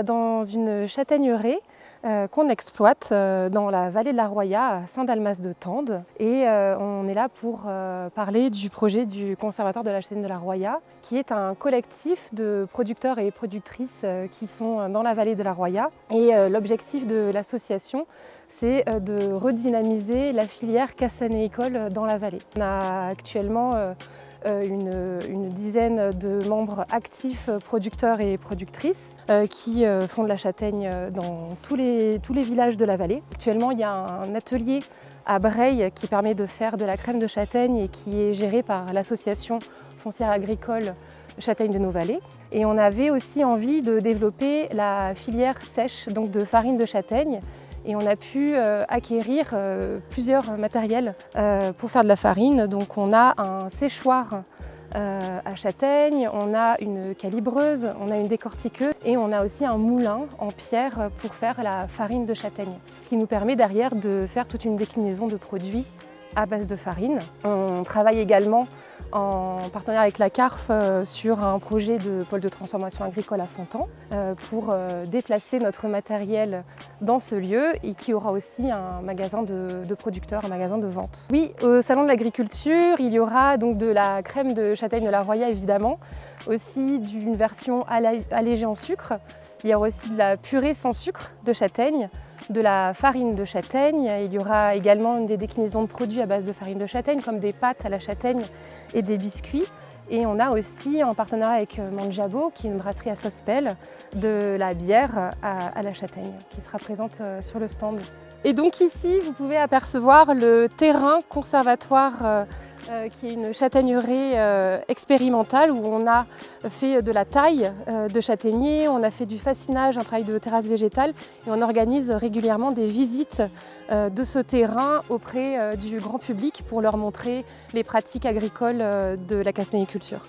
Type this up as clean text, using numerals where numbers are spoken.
dans une châtaigneraie qu'on exploite dans la vallée de la Roya, à Saint-Dalmas-de-Tende. Et on est là pour parler du projet du Conservatoire de la châtaigne de la Roya, qui est un collectif de producteurs et productrices qui sont dans la vallée de la Roya. Et l'objectif de l'association, c'est de redynamiser la filière castanéicole dans la vallée. On a actuellement une dizaine de membres actifs producteurs et productrices qui font de la châtaigne dans tous les villages de la vallée. Actuellement, il y a un atelier à Breil qui permet de faire de la crème de châtaigne et qui est géré par l'association foncière agricole Châtaigne de nos Vallées. Et on avait aussi envie de développer la filière sèche, donc de farine de châtaigne. Et on a pu acquérir plusieurs matériels pour faire de la farine. Donc on a un séchoir à châtaigne, on a une calibreuse, on a une décortiqueuse et on a aussi un moulin en pierre pour faire la farine de châtaigne. Ce qui nous permet derrière de faire toute une déclinaison de produits à base de farine. On travaille également en partenariat avec la CARF sur un projet de pôle de transformation agricole à Fontan pour déplacer notre matériel dans ce lieu et qui aura aussi un magasin de producteurs, un magasin de vente. Oui, au Salon de l'Agriculture, il y aura donc de la crème de châtaigne de la Roya évidemment, aussi d'une version allégée en sucre. Il y aura aussi de la purée sans sucre de châtaigne, de la farine de châtaigne. Il y aura également des déclinaisons de produits à base de farine de châtaigne comme des pâtes à la châtaigne et des biscuits. Et on a aussi, en partenariat avec Mangiabo, qui est une brasserie à Sospel, de la bière à la châtaigne qui sera présente sur le stand. Et donc ici, vous pouvez apercevoir le terrain conservatoire qui est une châtaigneraie expérimentale où on a fait de la taille de châtaignier, on a fait du fascinage, un travail de terrasse végétale et on organise régulièrement des visites de ce terrain auprès du grand public pour leur montrer les pratiques agricoles de la castanéiculture.